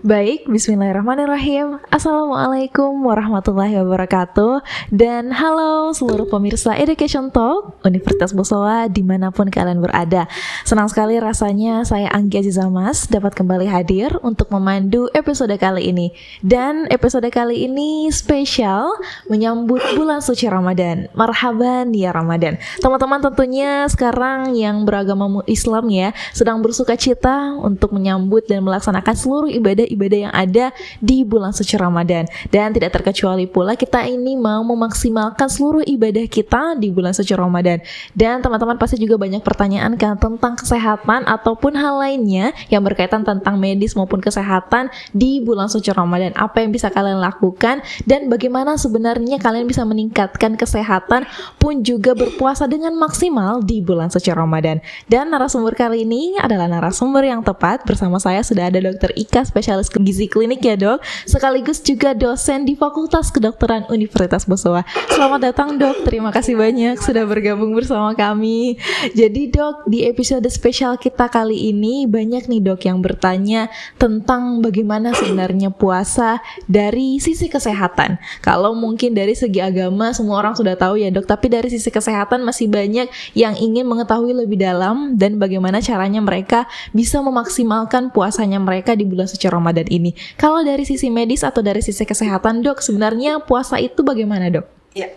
Baik, bismillahirrahmanirrahim. Assalamualaikum warahmatullahi wabarakatuh. Dan halo seluruh pemirsa Education Talk Universitas Bosowa dimanapun kalian berada. Senang sekali rasanya saya Anggi Aziza Mas dapat kembali hadir untuk memandu episode kali ini. Dan episode kali ini spesial menyambut bulan suci Ramadan. Marhaban ya Ramadan. Teman-teman tentunya sekarang yang beragama Islam ya sedang bersuka cita untuk menyambut dan melaksanakan seluruh ibadah yang ada di bulan suci Ramadan. Dan tidak terkecuali pula kita ini mau memaksimalkan seluruh ibadah kita di bulan suci Ramadan. Dan teman-teman pasti juga banyak pertanyaan kan tentang kesehatan ataupun hal lainnya yang berkaitan tentang medis maupun kesehatan di bulan suci Ramadan. Apa yang bisa kalian lakukan dan bagaimana sebenarnya kalian bisa meningkatkan kesehatan pun juga berpuasa dengan maksimal di bulan suci Ramadan. Dan narasumber kali ini adalah narasumber yang tepat. Bersama saya sudah ada Dr. Ika, spesialis gizi klinik ya dok, sekaligus juga dosen di Fakultas Kedokteran Universitas Bosowa. Selamat datang dok, terima kasih banyak sudah bergabung bersama kami. Jadi dok, di episode spesial kita kali ini banyak nih dok yang bertanya tentang bagaimana sebenarnya puasa dari sisi kesehatan. Kalau mungkin dari segi agama semua orang sudah tahu ya dok, tapi dari sisi kesehatan masih banyak yang ingin mengetahui lebih dalam dan bagaimana caranya mereka bisa memaksimalkan puasanya mereka di bulan suci Ramadan ini. Kalau dari sisi medis atau dari sisi kesehatan dok, sebenarnya puasa itu bagaimana dok? Ya,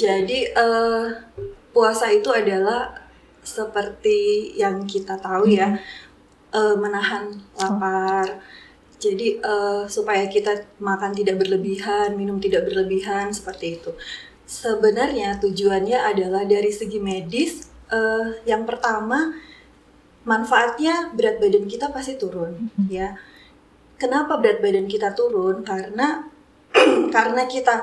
jadi puasa itu adalah seperti yang kita tahu ya, menahan lapar. Jadi supaya kita makan tidak berlebihan, minum tidak berlebihan, seperti itu. Sebenarnya tujuannya adalah dari segi medis. Yang pertama, manfaatnya berat badan kita pasti turun, ya. Kenapa berat badan kita turun? Karena kita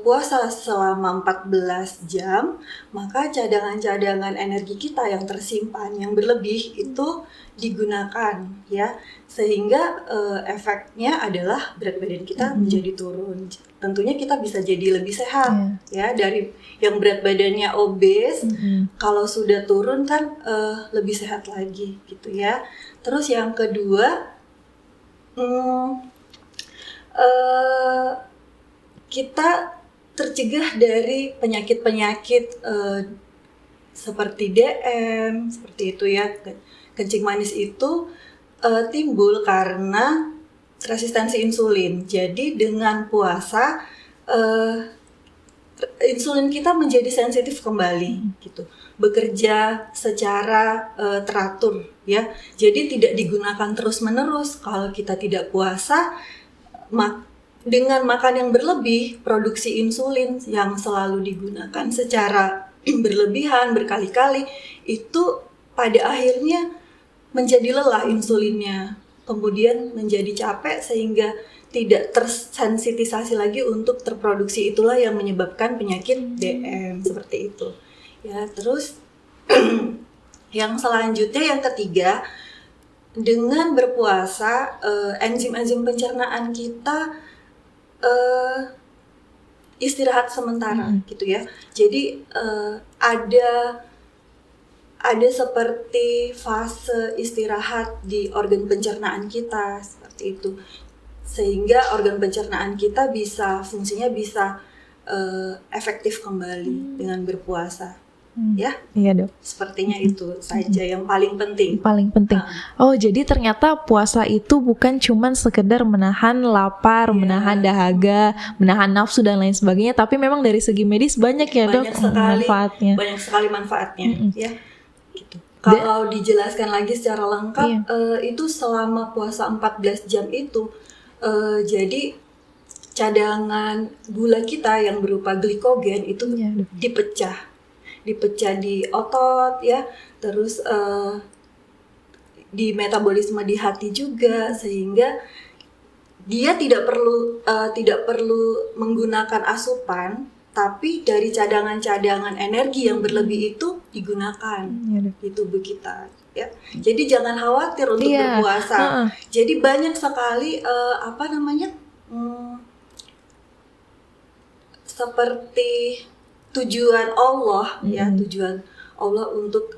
puasa selama 14 jam, maka cadangan-cadangan energi kita yang tersimpan, yang berlebih itu digunakan, ya. Sehingga efeknya adalah berat badan kita menjadi turun. Tentunya kita bisa jadi lebih sehat, ya. Dari yang berat badannya obes, kalau sudah turun kan lebih sehat lagi, gitu ya. Terus yang kedua, kita tercegah dari penyakit-penyakit seperti DM, seperti itu ya. Kencing manis itu timbul karena resistensi insulin. Jadi dengan puasa insulin kita menjadi sensitif kembali, gitu. Bekerja secara teratur, ya. Jadi tidak digunakan terus-menerus. Kalau kita tidak puasa, dengan makan yang berlebih, produksi insulin yang selalu digunakan secara berlebihan berkali-kali itu pada akhirnya menjadi lelah insulinnya, kemudian menjadi capek sehingga tidak tersensitisasi lagi untuk terproduksi. Itulah yang menyebabkan penyakit DM seperti itu. Ya, terus yang selanjutnya, yang ketiga, dengan berpuasa enzim-enzim pencernaan kita istirahat sementara, gitu ya. Jadi ada seperti fase istirahat di organ pencernaan kita seperti itu, sehingga organ pencernaan kita fungsinya bisa efektif kembali dengan berpuasa. Ya, iya dok. Sepertinya itu saja yang paling penting. Oh, jadi ternyata puasa itu bukan cuman sekedar menahan lapar, menahan dahaga, menahan nafsu dan lain sebagainya, tapi memang dari segi medis banyak ya dok manfaatnya. Banyak sekali manfaatnya, ya. Gitu. Kalau dijelaskan lagi secara lengkap, itu selama puasa 14 jam itu, jadi cadangan gula kita yang berupa glikogen itu dipecah di otot, ya, terus di metabolisme di hati juga, sehingga dia tidak perlu menggunakan asupan, tapi dari cadangan-cadangan energi yang berlebih itu digunakan di tubuh kita, ya. Jadi jangan khawatir untuk berpuasa. Jadi banyak sekali seperti tujuan Allah, ya, tujuan Allah untuk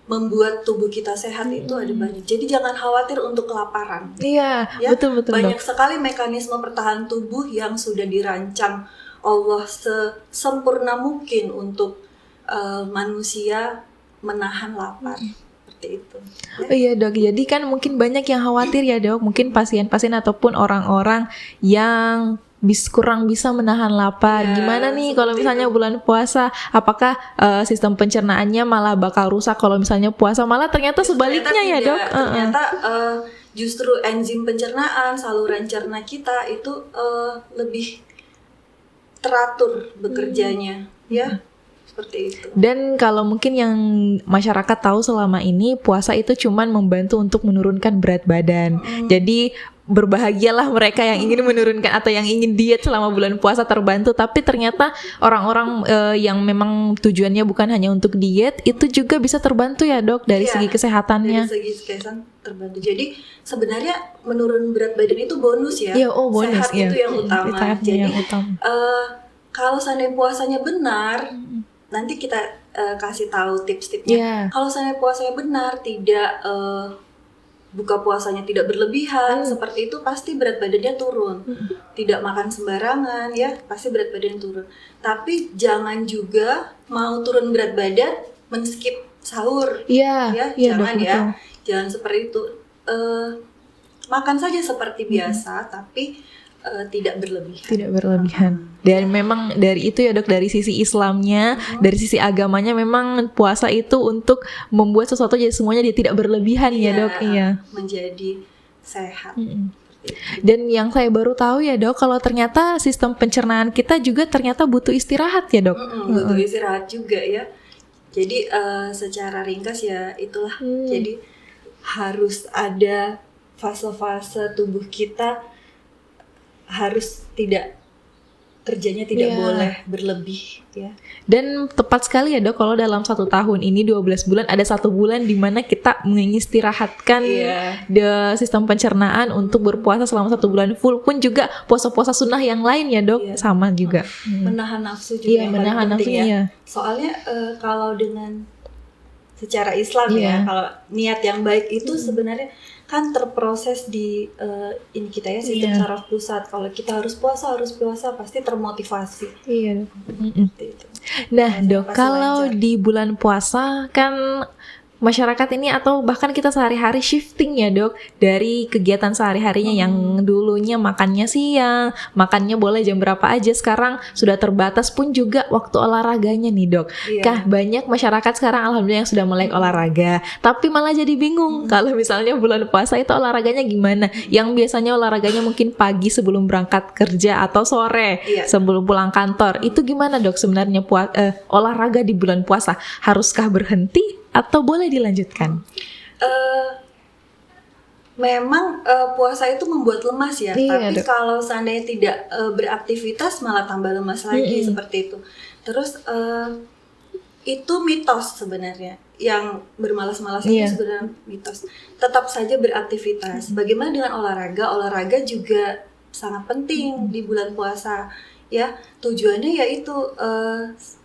membuat tubuh kita sehat itu ada banyak. Jadi jangan khawatir untuk kelaparan. Iya, Ya, betul banyak dok. sekali mekanisme pertahanan tubuh yang sudah dirancang Allah sesempurna mungkin untuk manusia menahan lapar. Seperti itu. Ya. Iya dok, jadi kan mungkin banyak yang khawatir ya dok, mungkin pasien-pasien ataupun orang-orang yang kurang bisa menahan lapar. Ya, Gimana nih kalau seperti misalnya itu. bulan puasa, apakah sistem pencernaannya malah bakal rusak kalau misalnya puasa? Malah ternyata sebaliknya ya Ternyata dok. tidak. Ternyata justru enzim pencernaan, saluran cerna kita itu lebih teratur bekerjanya, ya seperti itu. Dan kalau mungkin yang masyarakat tahu selama ini puasa itu cuman membantu untuk menurunkan berat badan. Jadi berbahagialah mereka yang ingin menurunkan atau yang ingin diet selama bulan puasa terbantu. Tapi ternyata orang-orang yang memang tujuannya bukan hanya untuk diet itu juga bisa terbantu ya dok dari Iya, segi kesehatannya. Dari segi kesehatan terbantu. Jadi sebenarnya menurun berat badan itu bonus ya. Iya, oh bonus Sehat ya. itu yang utama. Sehatnya Jadi yang utama. kalau seandainya puasanya benar, nanti kita kasih tahu tips-tipsnya. Iya. Kalau seandainya puasanya benar, tidak buka puasanya tidak berlebihan, seperti itu pasti berat badannya turun. Tidak makan sembarangan ya, pasti berat badan turun. Tapi jangan juga mau turun berat badan men-skip sahur. Iya, Ya, iya dok, jangan ya. betul. Jangan seperti itu. Makan saja seperti biasa, tapi tidak berlebihan. Tidak berlebihan. Dan memang dari itu ya dok, dari sisi Islamnya, dari sisi agamanya memang puasa itu untuk membuat sesuatu jadi semuanya dia tidak berlebihan ya dok. Iya. Menjadi sehat. Dan yang saya baru tahu ya dok, kalau ternyata sistem pencernaan kita juga ternyata butuh istirahat ya dok. Butuh istirahat juga ya. Jadi secara ringkas ya itulah. Jadi harus ada fase-fase tubuh kita harus kerjanya tidak boleh berlebih ya. Dan tepat sekali ya dok, kalau dalam 1 tahun ini 12 bulan ada 1 bulan di mana kita mengistirahatkan sistem pencernaan untuk berpuasa selama 1 bulan full, pun juga puasa-puasa sunnah yang lain ya dok, sama juga. Menahan nafsu juga Iya, yang menahan paling penting nafsu, ya. iya. Soalnya kalau dengan secara Islam ya, kalau niat yang baik itu sebenarnya kan terproses di ini kita ya, sistem saraf pusat. Kalau kita harus puasa pasti termotivasi. Iya dok. Gitu. Nah dok, pasti kalau lancar. di bulan puasa kan masyarakat ini atau bahkan kita sehari-hari shifting ya dok, dari kegiatan sehari-harinya yang dulunya makannya siang, makannya boleh jam berapa aja, sekarang sudah terbatas pun juga waktu olahraganya nih dok. Kah banyak masyarakat sekarang alhamdulillah yang sudah melek olahraga, tapi malah jadi bingung kalau misalnya bulan puasa itu olahraganya gimana. Yang biasanya olahraganya mungkin pagi sebelum berangkat kerja atau sore sebelum pulang kantor, itu gimana dok sebenarnya olahraga di bulan puasa? Haruskah berhenti atau boleh dilanjutkan? Memang puasa itu membuat lemas ya, Iya, tapi dok. kalau seandainya tidak beraktivitas malah tambah lemas lagi seperti itu. Terus itu mitos sebenarnya, yang bermalas-malas itu sebenarnya mitos. Tetap saja beraktivitas. Bagaimana dengan olahraga? Olahraga juga sangat penting di bulan puasa. Ya, tujuannya yaitu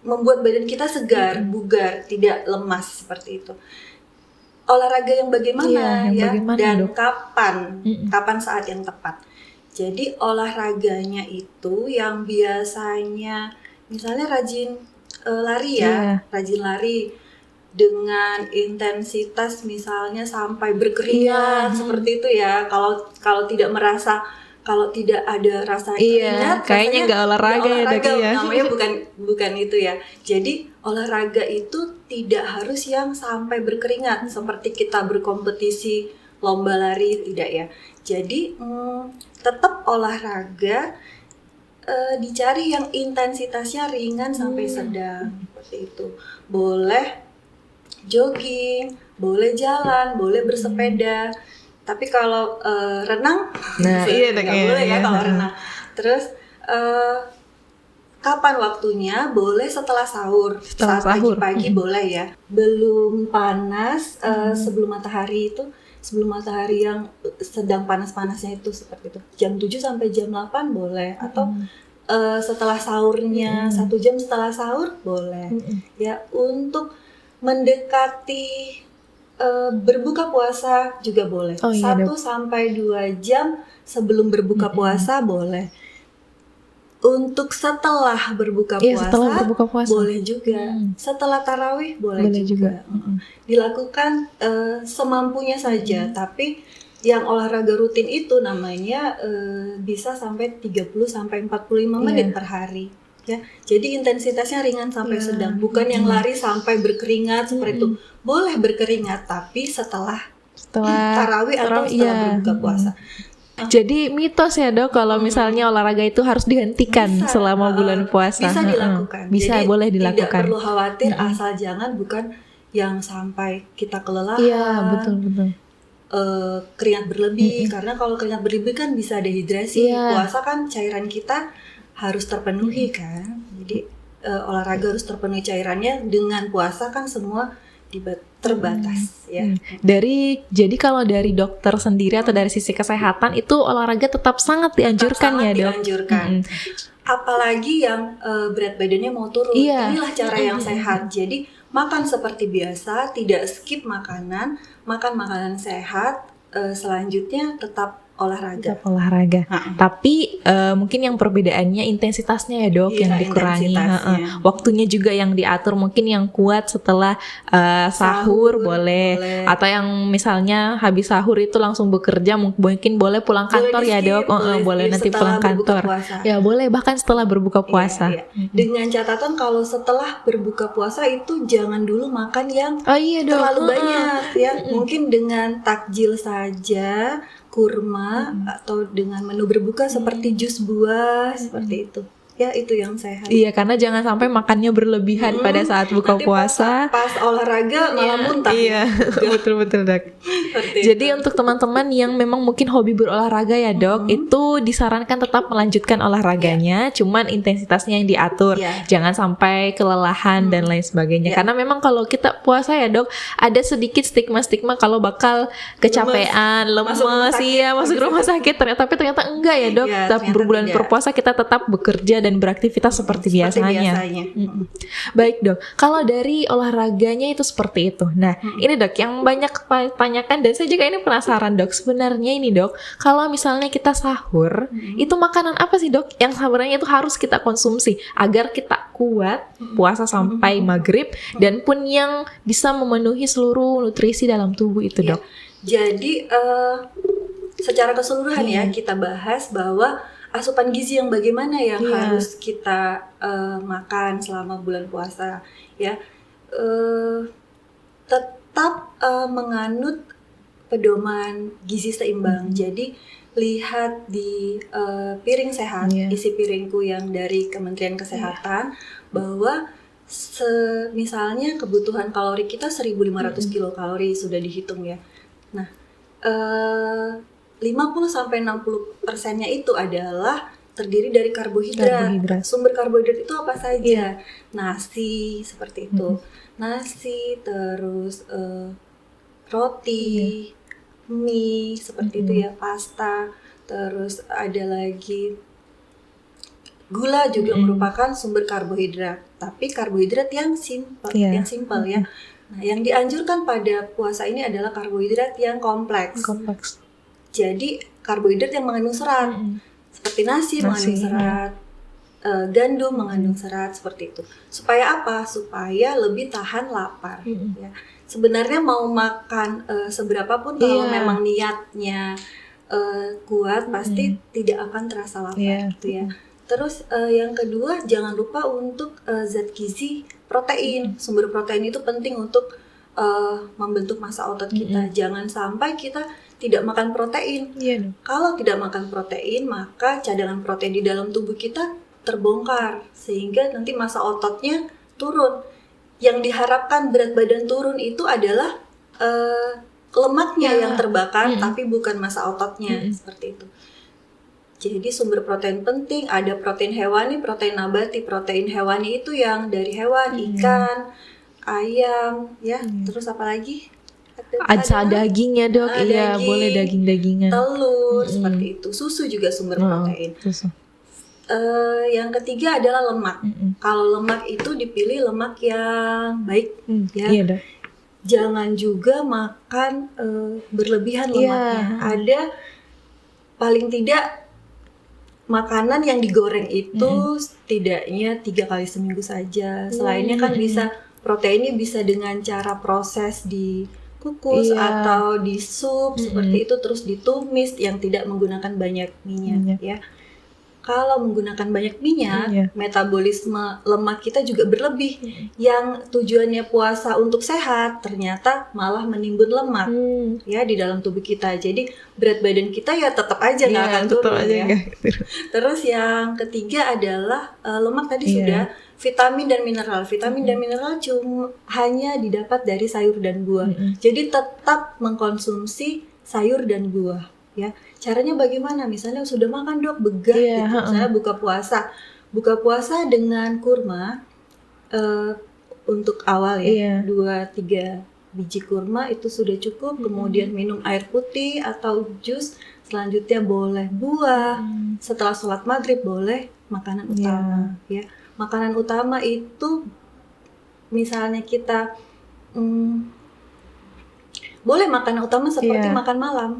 membuat badan kita segar, bugar, tidak lemas seperti itu. Olahraga yang bagaimana dan dok? Kapan saat yang tepat. Jadi olahraganya itu yang biasanya misalnya rajin lari ya, rajin lari dengan intensitas misalnya sampai berkeringat seperti itu ya. Kalau tidak ada rasa keringat, kayaknya nggak olahraga ya dok ya. Namanya bukan itu ya. Jadi olahraga itu tidak harus yang sampai berkeringat seperti kita berkompetisi lomba lari, tidak ya. Jadi tetap olahraga dicari yang intensitasnya ringan sampai sedang seperti itu. Boleh jogging, boleh jalan, boleh bersepeda. Tapi kalau renang, nggak boleh ya kalau renang. Terus kapan waktunya? Boleh setelah sahur. Saat pagi-pagi boleh ya. Belum panas, sebelum matahari yang sedang panas-panasnya itu seperti itu. Jam 7 sampai jam 8 boleh. Atau setelah sahurnya, 1 jam setelah sahur boleh. Ya, untuk mendekati berbuka puasa juga boleh. Oh, iya, 1 sampai 2 jam sebelum berbuka puasa boleh. Untuk setelah berbuka Iya, setelah berbuka puasa. boleh juga. Setelah tarawih boleh juga. Dilakukan semampunya saja. Tapi yang olahraga rutin itu namanya bisa sampai 30 sampai 45 menit per hari. Ya, jadi intensitasnya ringan sampai sedang, bukan yang lari sampai berkeringat seperti itu. Boleh berkeringat, tapi setelah tarawih atau setelah berbuka puasa. Jadi mitos ya dok, kalau misalnya olahraga itu harus dihentikan selama bulan puasa. Bisa dilakukan. Bisa, jadi, boleh dilakukan. Tidak perlu khawatir, asal jangan bukan yang sampai kita kelelahan. Iya, betul. Keringat berlebih, karena kalau keringat berlebih kan bisa dehidrasi. Puasa kan cairan kita harus terpenuhi kan, jadi olahraga harus terpenuhi cairannya. Dengan puasa kan semua terbatas ya. Jadi kalau dari dokter sendiri atau dari sisi kesehatan itu olahraga tetap sangat dianjurkan ya dok. Dianjurkan. Apalagi yang berat badannya mau turun. Inilah cara yang sehat. Jadi makan seperti biasa, tidak skip makanan, makan makanan sehat. Selanjutnya tetap olahraga. Tapi mungkin yang perbedaannya intensitasnya ya dok, yang dikurangi. Waktunya juga yang diatur, mungkin yang kuat setelah sahur boleh. Atau yang misalnya habis sahur itu langsung bekerja, mungkin boleh pulang kantor ya dok. Boleh nanti pulang kantor. Ya boleh, bahkan setelah berbuka puasa. Dengan catatan kalau setelah berbuka puasa itu jangan dulu makan yang terlalu banyak ya. Mungkin dengan takjil saja, kurma, atau dengan menu berbuka seperti jus buah, seperti itu. Ya, itu yang sehat. Iya, karena jangan sampai makannya berlebihan pada saat buka puasa. Pas olahraga malah muntah. Iya, betul dok. Jadi untuk teman-teman yang memang mungkin hobi berolahraga ya dok, itu disarankan tetap melanjutkan olahraganya, cuman intensitasnya yang diatur. Jangan sampai kelelahan dan lain sebagainya. Karena memang kalau kita puasa ya dok, ada sedikit stigma kalau bakal lemes, masuk rumah sakit. Tapi ternyata enggak ya dok. Tetap berbulan berpuasa kita tetap bekerja dan beraktivitas seperti biasanya. Baik dok, kalau dari olahraganya itu seperti itu. Nah, ini dok yang banyak tanyakan dan saya juga ini penasaran dok. Sebenarnya ini dok, kalau misalnya kita sahur, itu makanan apa sih dok yang sebenarnya itu harus kita konsumsi agar kita kuat puasa sampai maghrib dan pun yang bisa memenuhi seluruh nutrisi dalam tubuh itu dok? Jadi secara keseluruhan ya kita bahas bahwa asupan gizi yang bagaimana yang harus kita makan selama bulan puasa ya. Tetap menganut pedoman gizi seimbang. Jadi lihat di piring sehat, isi piringku yang dari Kementerian Kesehatan, bahwa misalnya kebutuhan kalori kita 1.500 kilokalori sudah dihitung ya. Nah, 50-60%-nya itu adalah terdiri dari karbohidrat. Sumber karbohidrat itu apa saja? Nasi seperti itu. Nasi, terus roti, mie seperti itu ya, pasta. Terus ada lagi gula juga merupakan sumber karbohidrat. Tapi karbohidrat yang simpel, ya. Nah, yang dianjurkan pada puasa ini adalah karbohidrat yang kompleks. Jadi karbohidrat yang mengandung serat, seperti nasi mengandung serat, gandum mengandung serat, seperti itu. Supaya apa? Supaya lebih tahan lapar. Ya. Sebenarnya mau makan seberapa pun kalau memang niatnya kuat, pasti tidak akan terasa lapar, gitu ya. Terus yang kedua, jangan lupa untuk zat gizi protein. Sumber protein itu penting untuk membentuk massa otot kita. Jangan sampai kita tidak makan protein. Kalau tidak makan protein, maka cadangan protein di dalam tubuh kita terbongkar, sehingga nanti massa ototnya turun. Yang diharapkan berat badan turun itu adalah lemaknya yang terbakar, tapi bukan massa ototnya, seperti itu. Jadi sumber protein penting, ada protein hewani, protein nabati. Protein hewani itu yang dari hewan, ikan, ayam, ya. Terus apa lagi? Ada dagingnya dok, daging, boleh daging-dagingan. Telur, seperti itu. Susu juga sumber protein. Yang ketiga adalah lemak. Kalau lemak itu dipilih lemak yang baik, ya. jangan juga makan berlebihan lemaknya. Ada paling tidak makanan yang digoreng itu setidaknya 3 kali seminggu saja. Selainnya kan bisa proteinnya bisa dengan cara proses di kukus atau di sup seperti itu, terus ditumis yang tidak menggunakan banyak minyak ya. Kalau menggunakan banyak minyak, metabolisme lemak kita juga berlebih. Yang tujuannya puasa untuk sehat, ternyata malah menimbun lemak ya di dalam tubuh kita. Jadi berat badan kita ya tetap aja nggak akan turun ya. Terus yang ketiga adalah lemak tadi sudah, vitamin dan mineral. Vitamin dan mineral cuma hanya didapat dari sayur dan buah. Jadi tetap mengkonsumsi sayur dan buah. Ya, caranya bagaimana? Misalnya sudah makan dok, begat gitu. Misalnya buka puasa dengan kurma untuk awal ya, 2-3 biji kurma itu sudah cukup. Kemudian minum air putih atau jus. Selanjutnya boleh buah. Setelah sholat maghrib boleh makanan utama. Ya, makanan utama itu misalnya kita boleh makanan utama seperti makan malam,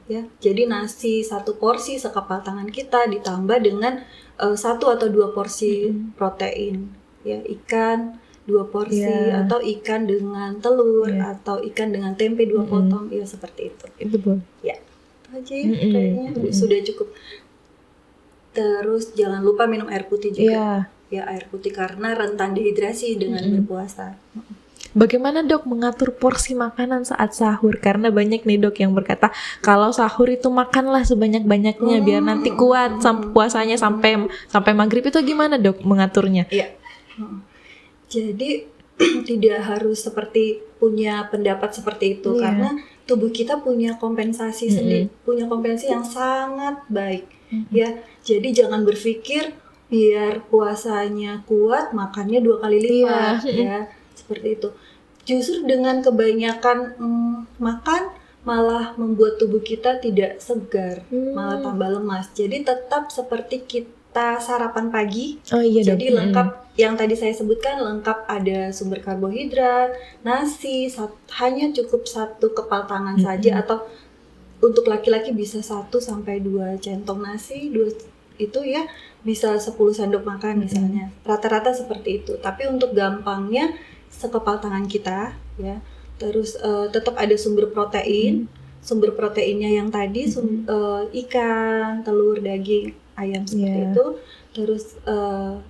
ya. Jadi nasi 1 porsi sekepal tangan kita ditambah dengan 1 atau 2 porsi protein, ya, ikan 2 porsi atau ikan dengan telur atau ikan dengan tempe 2 potong, ya seperti itu. Itu boleh. Ya, itu aja ya, kayaknya sudah cukup. Terus jangan lupa minum air putih juga, ya air putih karena rentan dehidrasi dengan berpuasa. Bagaimana dok mengatur porsi makanan saat sahur? Karena banyak nih dok yang berkata kalau sahur itu makanlah sebanyak-banyaknya biar nanti kuat puasanya sampai maghrib. Itu gimana dok mengaturnya? Iya. Jadi tidak harus seperti punya pendapat seperti itu karena tubuh kita punya kompensasi sendiri, punya kompensasi yang sangat baik. Ya, jadi jangan berpikir biar puasanya kuat makannya 2 kali lipat ya. Seperti itu. Justru dengan kebanyakan makan malah membuat tubuh kita tidak segar, malah tambah lemas. Jadi tetap seperti kita sarapan pagi. Jadi lengkap yang tadi saya sebutkan, lengkap ada sumber karbohidrat, nasi, hanya cukup 1 kepal tangan saja, atau untuk laki-laki bisa 1-2 centong nasi, 2 itu ya bisa 10 sendok makan misalnya. Rata-rata seperti itu. Tapi untuk gampangnya sekepal tangan kita ya. Terus tetap ada sumber protein. Sumber proteinnya yang tadi ikan, telur, daging, ayam seperti itu. Terus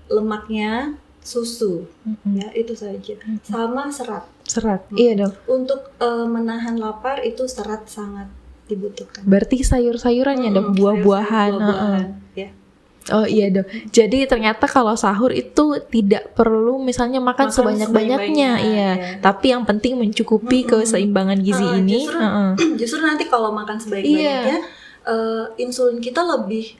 lemaknya susu. Ya, itu saja. Sama serat. Iya dong. Untuk menahan lapar itu serat sangat dibutuhkan. Berarti sayur-sayurannya dong, buah-buahan. Ya. Oh iya dok. Jadi ternyata kalau sahur itu tidak perlu misalnya makan sebanyak-banyaknya, tapi yang penting mencukupi keseimbangan gizi ini. Justru nanti kalau makan sebanyak-banyaknya, insulin kita lebih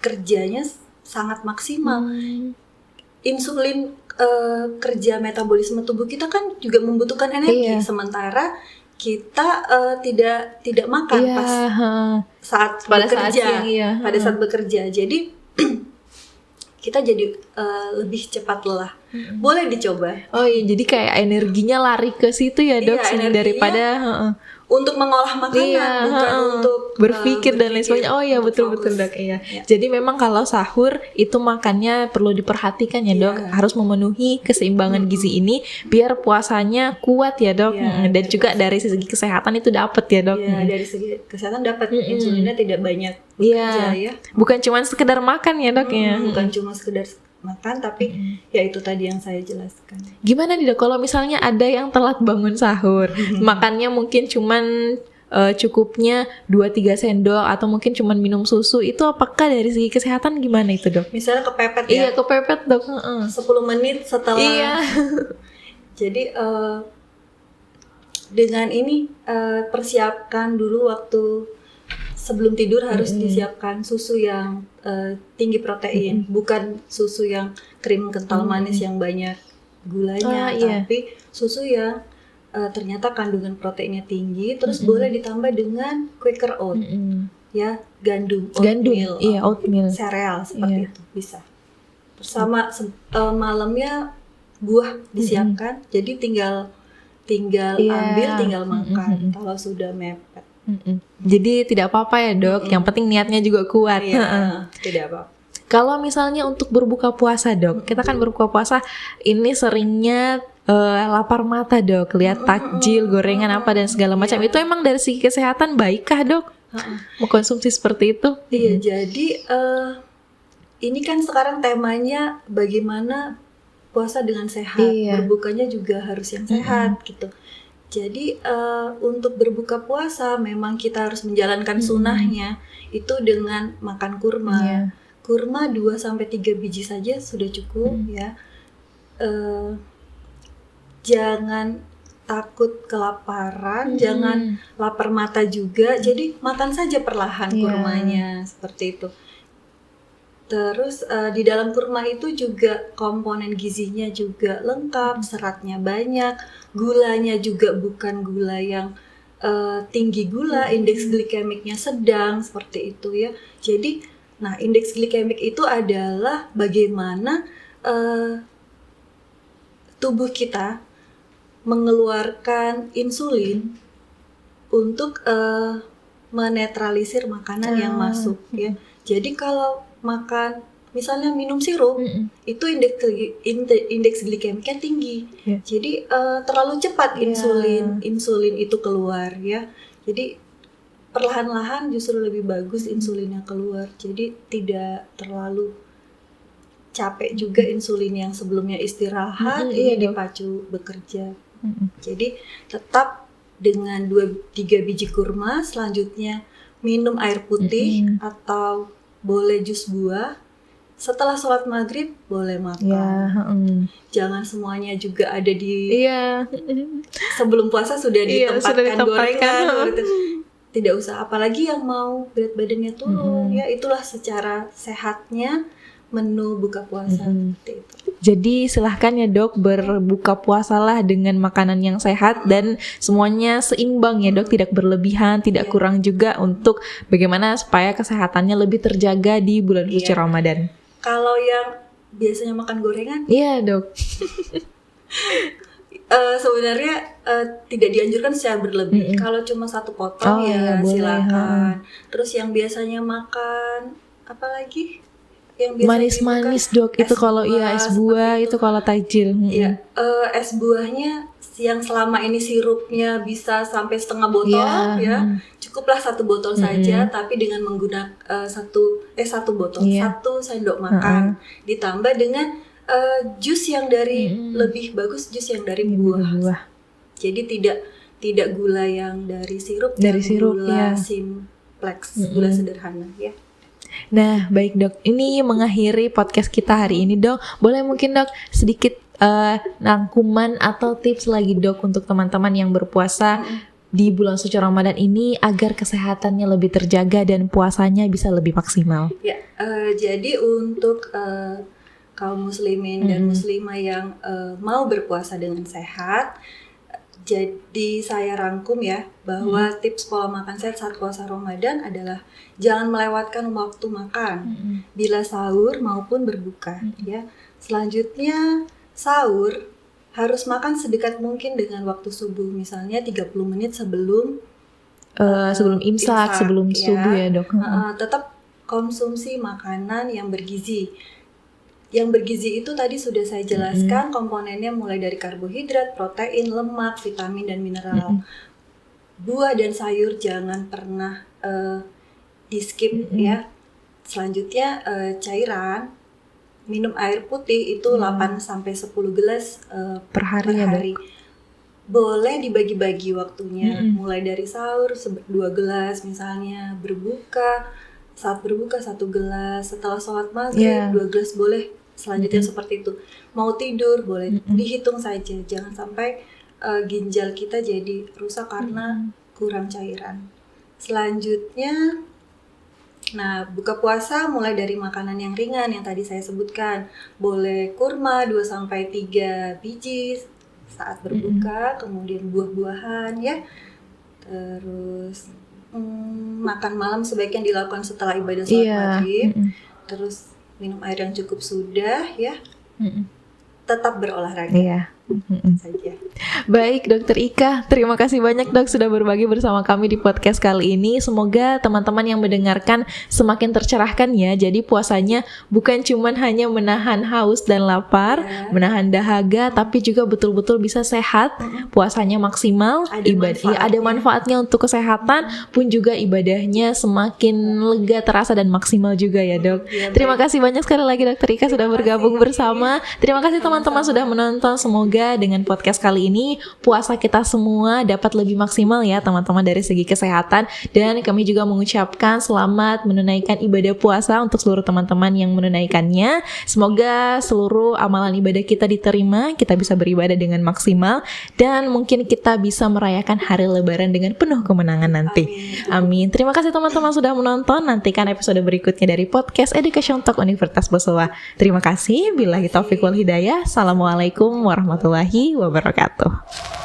kerjanya sangat maksimal. Insulin kerja metabolisme tubuh kita kan juga membutuhkan energi, sementara kita tidak makan saat bekerja, pada saat bekerja. Jadi kita jadi lebih cepat lelah. Boleh dicoba. Oh iya, jadi kayak energinya lari ke situ ya dok, daripada untuk mengolah makanan, bukan untuk berpikir dan lain sebagainya. Oh iya, betul-betul dok. Iya. Jadi memang kalau sahur itu makannya perlu diperhatikan ya dok, harus memenuhi keseimbangan gizi ini biar puasanya kuat ya dok. Dan juga dari segi kesehatan itu dapat ya dok. Iya, dari segi kesehatan dapat. Insulinnya tidak banyak bekerja ya. Bukan cuma sekedar makan ya dok ya. Bukan cuma sekedar makan, tapi ya itu tadi yang saya jelaskan. Gimana nih dok kalau misalnya ada yang telat bangun sahur, makannya mungkin cuman cukupnya 2-3 sendok atau mungkin cuman minum susu, itu apakah dari segi kesehatan gimana itu dok? Misalnya kepepet ya? Iya kepepet dok. 10 menit setelah. Jadi dengan ini persiapkan dulu waktu sebelum tidur harus disiapkan susu yang tinggi protein, bukan susu yang krim kental manis yang banyak gulanya, tapi susu yang ternyata kandungan proteinnya tinggi. Terus boleh ditambah dengan Quaker Oat, ya gandum, oatmeal, sereal seperti itu bisa. Sama malamnya buah disiapkan, jadi tinggal Iya. ambil, tinggal makan kalau sudah mepet. Jadi tidak apa-apa ya dok, yang penting niatnya juga kuat. Iya, tidak apa-apa. Kalau misalnya untuk berbuka puasa dok, kita kan berbuka puasa ini seringnya lapar mata dok, lihat takjil, gorengan apa dan segala macam. Itu emang dari segi kesehatan baikkah dok? Mengkonsumsi seperti itu? Iya, jadi ini kan sekarang temanya bagaimana puasa dengan sehat, Iya. berbukanya juga harus yang sehat gitu. Jadi untuk berbuka puasa memang kita harus menjalankan sunnahnya itu dengan makan kurma. Iya. Kurma 2-3 biji saja sudah cukup ya. Jangan takut kelaparan, jangan lapar mata juga. Jadi makan saja perlahan kurmanya seperti itu. Terus di dalam kurma itu juga komponen gizinya juga lengkap, seratnya banyak, gulanya juga bukan gula yang tinggi gula, indeks glikemiknya sedang seperti itu ya. Jadi, nah indeks glikemik itu adalah bagaimana tubuh kita mengeluarkan insulin untuk menetralisir makanan yang masuk ya. Jadi kalau makan misalnya minum sirup itu indeks glikemiknya tinggi. Jadi terlalu cepat insulin itu keluar ya. Jadi perlahan-lahan justru lebih bagus insulinnya keluar. Jadi tidak terlalu capek juga insulin yang sebelumnya istirahat ini dipacu bekerja. Jadi tetap dengan 2-3 biji kurma, selanjutnya minum air putih atau boleh jus buah. Setelah sholat maghrib boleh makan. Jangan semuanya juga ada di sebelum puasa sudah ditempatkan gorengan gitu. Tidak usah, apalagi yang mau berat badannya turun ya, itulah secara sehatnya menu buka puasa seperti itu. Jadi silahkan ya dok, berbuka puasalah dengan makanan yang sehat dan semuanya seimbang ya dok, tidak berlebihan, tidak kurang juga, untuk bagaimana supaya kesehatannya lebih terjaga di bulan suci Ramadan. Kalau yang biasanya makan gorengan, iya dok. Sebenarnya tidak dianjurkan secara berlebih. Kalau cuma 1 potong silakan. Terus yang biasanya makan apa lagi? Manis-manis dok, itu kalau es buah itu kalau takjil. Iya, es buahnya yang selama ini sirupnya bisa sampai setengah botol ya, cukuplah 1 botol saja, tapi dengan menggunakan 1 botol, 1 sendok makan, ditambah dengan jus yang dari lebih bagus jus yang dari buah. Jadi tidak gula yang dari sirup, gula simplex, gula sederhana ya. Nah, baik dok, ini mengakhiri podcast kita hari ini dok. Boleh mungkin dok sedikit rangkuman atau tips lagi dok untuk teman-teman yang berpuasa di bulan suci Ramadan ini agar kesehatannya lebih terjaga dan puasanya bisa lebih maksimal. Ya, jadi untuk kaum muslimin dan muslimah yang mau berpuasa dengan sehat, jadi saya rangkum ya bahwa tips pola makan sehat saat puasa Ramadan adalah jangan melewatkan waktu makan bila sahur maupun berbuka ya. Selanjutnya sahur harus makan sedekat mungkin dengan waktu subuh, misalnya 30 menit sebelum imsak, sebelum subuh ya dok. Tetap konsumsi makanan yang bergizi. Yang bergizi itu tadi sudah saya jelaskan komponennya mulai dari karbohidrat, protein, lemak, vitamin, dan mineral. Buah dan sayur jangan pernah di skip ya. Selanjutnya cairan, minum air putih itu 8-10 gelas per hari. Boleh dibagi-bagi waktunya, mulai dari sahur 2 gelas misalnya, saat berbuka 1 gelas, setelah sholat maghrib 2 gelas boleh. Selanjutnya seperti itu. Mau tidur boleh dihitung saja, jangan sampai ginjal kita jadi rusak karena kurang cairan. Selanjutnya, nah buka puasa mulai dari makanan yang ringan yang tadi saya sebutkan. Boleh kurma 2-3 biji saat berbuka, kemudian buah-buahan ya. Terus makan malam sebaiknya dilakukan setelah ibadah sholat maghrib. Terus minum air yang cukup sudah ya. tetap berolahraga Iya. saja. Baik Dokter Ika, terima kasih banyak Dok sudah berbagi bersama kami di podcast kali ini. Semoga teman-teman yang mendengarkan semakin tercerahkan ya. Jadi puasanya bukan cuman hanya menahan haus dan lapar, menahan dahaga, tapi juga betul-betul bisa sehat. Puasanya maksimal, ada manfaatnya untuk kesehatan, pun juga ibadahnya semakin lega terasa dan maksimal juga ya Dok. Terima kasih banyak sekali lagi Dokter Ika sudah bergabung bersama. Terima kasih teman-teman sudah menonton. Semoga dengan podcast kali ini puasa kita semua dapat lebih maksimal ya teman-teman dari segi kesehatan, dan kami juga mengucapkan selamat menunaikan ibadah puasa untuk seluruh teman-teman yang menunaikannya. Semoga seluruh amalan ibadah kita diterima, kita bisa beribadah dengan maksimal, dan mungkin kita bisa merayakan hari lebaran dengan penuh kemenangan nanti. Amin. Terima kasih teman-teman sudah menonton. Nantikan episode berikutnya dari podcast Education Talk Universitas Bosowa. Terima kasih. Billahi taufiq wal hidayah. Assalamualaikum warahmatullahi wabarakatuh.